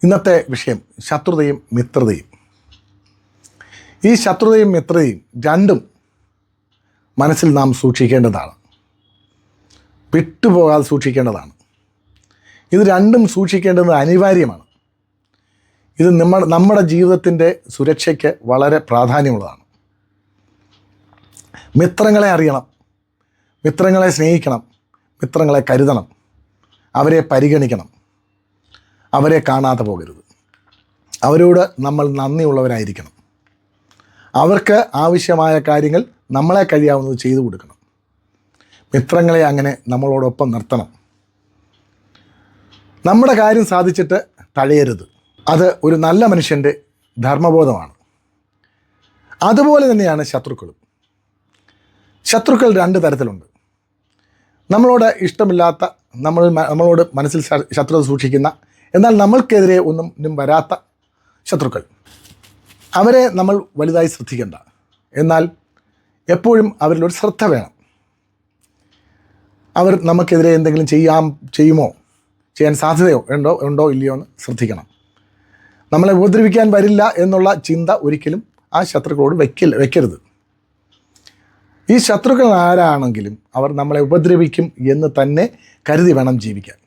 ഇന്നത്തെ വിഷയം ശത്രുതയും മിത്രതയും. ഈ ശത്രുതയും മിത്രതയും രണ്ടും മനസ്സിൽ നാം സൂക്ഷിക്കേണ്ടതാണ്, വിട്ടുപോകാതെ സൂക്ഷിക്കേണ്ടതാണ്. ഇത് രണ്ടും സൂക്ഷിക്കേണ്ടത് അനിവാര്യമാണ്. ഇത് നമ്മുടെ ജീവിതത്തിൻ്റെ സുരക്ഷയ്ക്ക് വളരെ പ്രാധാന്യമുള്ളതാണ്. മിത്രങ്ങളെ അറിയണം, മിത്രങ്ങളെ സ്നേഹിക്കണം, മിത്രങ്ങളെ കരുതണം, അവരെ പരിഗണിക്കണം, അവരെ കാണാതെ പോകരുത്. അവരോട് നമ്മൾ നന്ദിയുള്ളവരായിരിക്കണം. അവർക്ക് ആവശ്യമായ കാര്യങ്ങൾ നമ്മളെ കഴിയാവുന്നത് ചെയ്തു കൊടുക്കണം. മിത്രങ്ങളെ അങ്ങനെ നമ്മളോടൊപ്പം നിർത്തണം. നമ്മുടെ കാര്യം സാധിച്ചിട്ട് തഴയരുത്. അത് ഒരു നല്ല മനുഷ്യൻ്റെ ധർമ്മബോധമാണ്. അതുപോലെ തന്നെയാണ് ശത്രുക്കളും. ശത്രുക്കൾ രണ്ട് തരത്തിലുണ്ട്. നമ്മളോട് ഇഷ്ടമില്ലാത്ത, നമ്മളോട് മനസ്സിൽ ശത്രുത സൂക്ഷിക്കുന്ന, എന്നാൽ നമ്മൾക്കെതിരെ ഒന്നും വരാത്ത ശത്രുക്കൾ. അവരെ നമ്മൾ വലുതായി ശ്രദ്ധിക്കേണ്ട. എന്നാൽ എപ്പോഴും അവരിലൊരു ശ്രദ്ധ വേണം. അവർ നമുക്കെതിരെ എന്തെങ്കിലും ചെയ്യാൻ സാധ്യതയോ ഉണ്ടോ ഇല്ലയോ എന്ന് ശ്രദ്ധിക്കണം. നമ്മളെ ഉപദ്രവിക്കാൻ വരില്ല എന്നുള്ള ചിന്ത ഒരിക്കലും ആ ശത്രുക്കളോട് വെക്കരുത്. ഈ ശത്രുക്കൾ ആരാണെങ്കിലും അവർ നമ്മളെ ഉപദ്രവിക്കും എന്ന് തന്നെ കരുതി വേണം ജീവിക്കാൻ.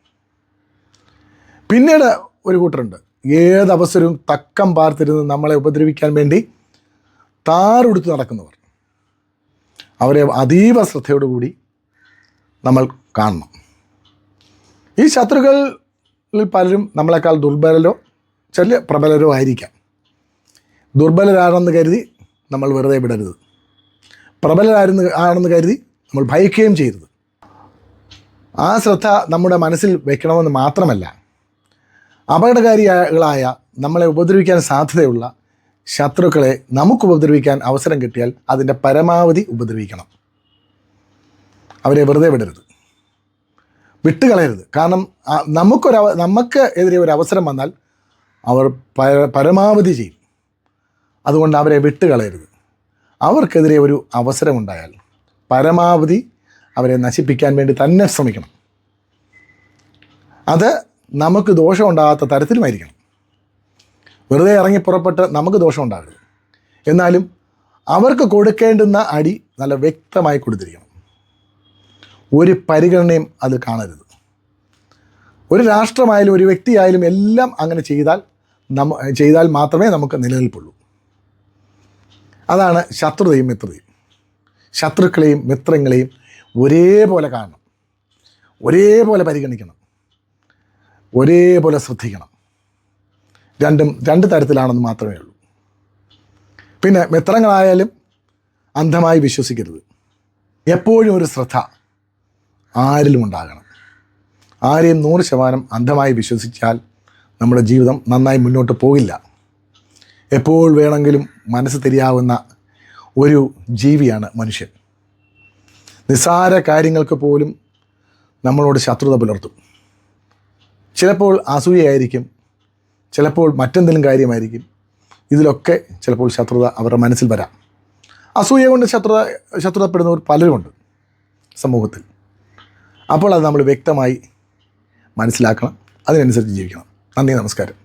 പിന്നീട് ഒരു കൂട്ടരുണ്ട്, ഏതവസരവും തക്കം പാർത്തിരുന്ന് നമ്മളെ ഉപദ്രവിക്കാൻ വേണ്ടി താറുടുത്ത് നടക്കുന്നവർ. അവരെ അതീവ ശ്രദ്ധയോടുകൂടി നമ്മൾ കാണണം. ഈ ശത്രുക്കളിൽ പലരും നമ്മളെക്കാൾ ദുർബലരോ ചില പ്രബലരോ ആയിരിക്കാം. ദുർബലരാണെന്ന് കരുതി നമ്മൾ വെറുതെ വിടരുത്. പ്രബലരാണെന്ന് കരുതി നമ്മൾ ഭയക്കുകയും ചെയ്യരുത്. ആ ശ്രദ്ധ നമ്മുടെ മനസ്സിൽ വയ്ക്കണമെന്ന് മാത്രമല്ല, അപകടകാരികളായ, നമ്മളെ ഉപദ്രവിക്കാൻ സാധ്യതയുള്ള ശത്രുക്കളെ നമുക്ക് ഉപദ്രവിക്കാൻ അവസരം കിട്ടിയാൽ അതിൻ്റെ പരമാവധി ഉപദ്രവിക്കണം. അവരെ വെറുതെ വിടരുത്, വിട്ടുകളയരുത്. കാരണം നമുക്ക് എതിരെ ഒരു അവസരം വന്നാൽ അവർ പരമാവധി ചെയ്യും. അതുകൊണ്ട് അവരെ വിട്ടുകളയരുത്. അവർക്കെതിരെ ഒരു അവസരമുണ്ടായാൽ പരമാവധി അവരെ നശിപ്പിക്കാൻ വേണ്ടി തന്നെ ശ്രമിക്കണം. അത് നമുക്ക് ദോഷമുണ്ടാകാത്ത തരത്തിലുമായിരിക്കണം. വെറുതെ ഇറങ്ങി പുറപ്പെട്ട് നമുക്ക് ദോഷമുണ്ടാകരുത്. എന്നാലും അവർക്ക് കൊടുക്കേണ്ടുന്ന അടി നല്ല വ്യക്തമായി കൊടുത്തിരിക്കണം. ഒരു പരിഗണനയും അത് കാണരുത്. ഒരു രാഷ്ട്രമായാലും ഒരു വ്യക്തിയായാലും എല്ലാം അങ്ങനെ ചെയ്താൽ മാത്രമേ നമുക്ക് നിലനിൽപ്പുള്ളൂ. അതാണ് ശത്രുതയും മിത്രതയും. ശത്രുക്കളെയും മിത്രങ്ങളെയും ഒരേപോലെ കാണണം, ഒരേപോലെ പരിഗണിക്കണം, ഒരേപോലെ ശ്രദ്ധിക്കണം. രണ്ട് തരത്തിലാണെന്ന് മാത്രമേ ഉള്ളൂ. പിന്നെ മിത്രങ്ങളായാലും അന്ധമായി വിശ്വസിക്കരുത്. എപ്പോഴും ഒരു ശ്രദ്ധ ആരിലും ഉണ്ടാകണം. ആരെയും 100% അന്ധമായി വിശ്വസിച്ചാൽ നമ്മുടെ ജീവിതം നന്നായി മുന്നോട്ട് പോകില്ല. എപ്പോൾ വേണമെങ്കിലും മനസ്സ് തിരിയാവുന്ന ഒരു ജീവിയാണ് മനുഷ്യൻ. നിസ്സാര കാര്യങ്ങൾക്ക് പോലും നമ്മളോട് ശത്രുത പുലർത്തും. ചിലപ്പോൾ അസൂയയായിരിക്കും, ചിലപ്പോൾ മറ്റെന്തെങ്കിലും കാര്യമായിരിക്കും. ഇതിലൊക്കെ ചിലപ്പോൾ ശത്രുത അവരുടെ മനസ്സിൽ വരാം. അസൂയ കൊണ്ട് ശത്രുതപ്പെടുന്നവർ പലരുമുണ്ട് സമൂഹത്തിൽ. അപ്പോൾ അത് നമ്മൾ വ്യക്തമായി മനസ്സിലാക്കണം, അതിനനുസരിച്ച് ജീവിക്കണം. നന്ദി, നമസ്കാരം.